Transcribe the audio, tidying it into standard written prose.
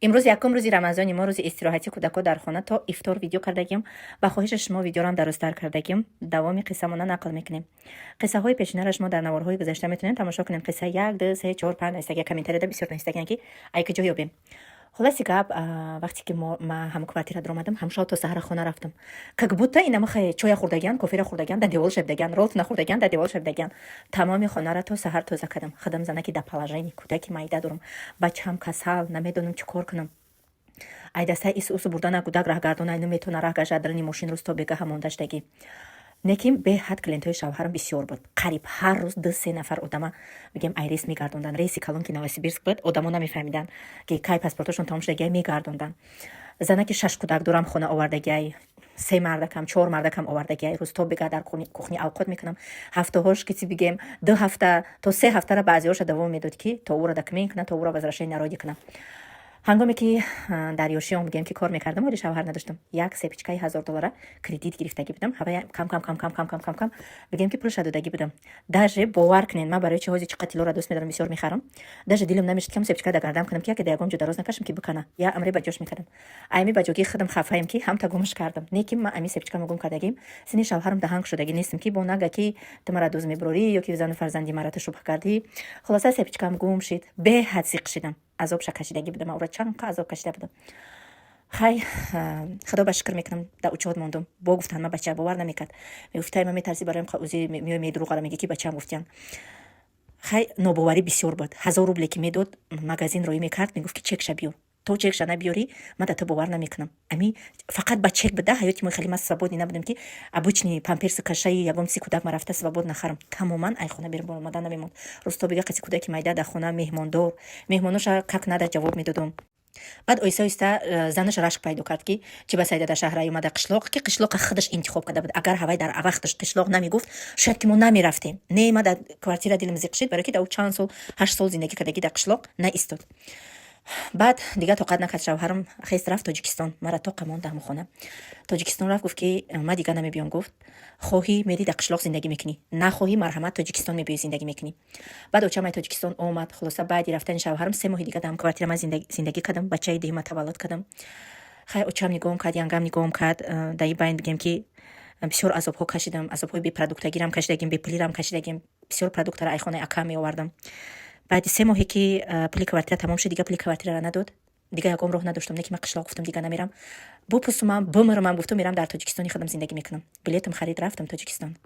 имрӯз якум рӯзи рамазони мо рӯзи истироҳати кӯдако дар хона то ифтор видео кардагим ба хоҳиши шумо видеорам дарозтар кардагим. Давоми қиссамона нақл мекунем. қиссаҳои пешинараш мо дар наворҳои гузашта метавонем тамошо кунем. қисса 1 2 3 4 5 истага комментарияда бисёр истаган ки ай ки ҷо ёбем. خلاصی гап вақте ки ма ҳам квартира даромадам ҳамшо то саҳара хона рафтам как будто инама хай чоя хӯрдаган кофера хӯрдаган да девол шавдаган ролт нахӯрдаган да девол шавдаган тамоми хонара то саҳар тоза кардам хадам зана ки да положени кӯдаки майда дорам бачаам касал намедонам чӣ кор кунам ай дастаи исусу бурдана кӯдак раҳгардона ину метона раҳ гажадрани мошин рӯз то бегаҳа мондаштагӣ неким беҳад клиентҳои шавҳарам бисёр буд қариб ҳар рӯз 2-3 нафар одама бигем ай рейс мегардондан рейси калон ки новосибирск буд одамо намефаҳмидан ки кай паспортошон тамом шудагиай мегардондан зана ки 6 кӯдак дорам хона овардагиай 3 мардакам 4 мардакам овардагиай рӯз то бега дар кухня авқот мекунам ҳафтаҳош киси бигем 2 ҳафта то 3 ҳафтара баъзиҳоша давом медод ки то ура дакмен кунам то ура возвращение народи кунам ҳангоме ки дар ёшиём бигем ки кор мекардам оли шавҳар надоштам як сепичкаи $1000 кредит гирифтагӣ будам ҳавая кам бигем ки пулша додагӣ будам даже бовар кунед ман барои ҷоҳози чӣ қатилора дӯст медорам бисёр мехарам даже дилам намешуд ки ҳам сепичка да гардам кунам ки яке да ягон ҷо дароз накашам ки бикана я амре ба ҷош мекардам айми ба ҷоги худам хафаем ки ҳам тагумш кардам не ки ман ами сепичкамо гум кардагим сини шавҳарам даҳанг шудагӣ нестам ки бо нага ки ту мара дӯз мебурорӣ ё ки зану фарзанди мара ту шубҳ кардӣ хулоса сепичкам гум шид беҳад сиқ шидам азоб кашидагӣ будам аура чанқа азоб кашида будам хай худо ба шукр мекунам да учод мондум бо гуфтан ма бача бовар намекард мегуфтай ма метарзи бароим узи меёй медурӯғара меги ки бачаам гуфтиян хай нобоварӣ бисёр буд 1000 рубле ки медод магазин роӣ мекард мегуфт ки чекша биёр то чекша набиёрӣ ман да ту бовар намекунам ами фақат ба чек буда ҳаёти мо хеле ма свободни набудем ки обычни памперси кашаи ягон си кӯдак ма рафта свободна харам тамоман ай хона берун омадан намемонд рӯз то бига қиси кӯдаки майда да хона меҳмондор меҳмоноша как нада ҷавоб медодам баъд оҳиста оҳиста занаш рашк пайдо кард ки чӣ басайда дар шаҳр омада қишлоқ ки қишлоқа худаш интихоб карда буд агар ҳавай дар вақташ қишлоқ намегуфт шояд ки мо намерафтем не ма дар квартира дилам зиқ шид барои ки дар чанд сол 8 сол зиндагӣ кардагӣ дар қишлоқ наистод баъд дига тоқат накард шавҳарам хест рафт тоҷикистон мара тоқа монд дар хона тоҷикистон рафт гуфт ки ма дига намебиём гуфт хоҳӣ мери дар қишлоқ зиндагӣ мекунӣ нахоҳӣ марҳамат тоҷикистон мебиёӣ зиндагӣ мекунӣ баъд очамай тоҷикистон омад хулоса баъди рафтани шавҳарам 3 моҳи дига дар квартира ман зиндагӣ кардам бачаи деҳима таваллуд кардам хай очам нигоҳам кард янгам нигоҳам кард дар ин байн бигем ки бисёр азобҳо кашидам азобҳои бепродуктагирам кашидагим бепулирам кашидагим бисёр продуктара ай хонаи акам меовардам баъди 3 моҳе ки пули квартира тамом шуд дига пули квартирара надод дига ягон роҳ надоштам не ки ман қишлоқ гуфтам дига намерам бупусумам бумирамам гуфту мерам дар тоҷикистони худам зиндагӣ мекунам билетам харид рафтам тоҷикистон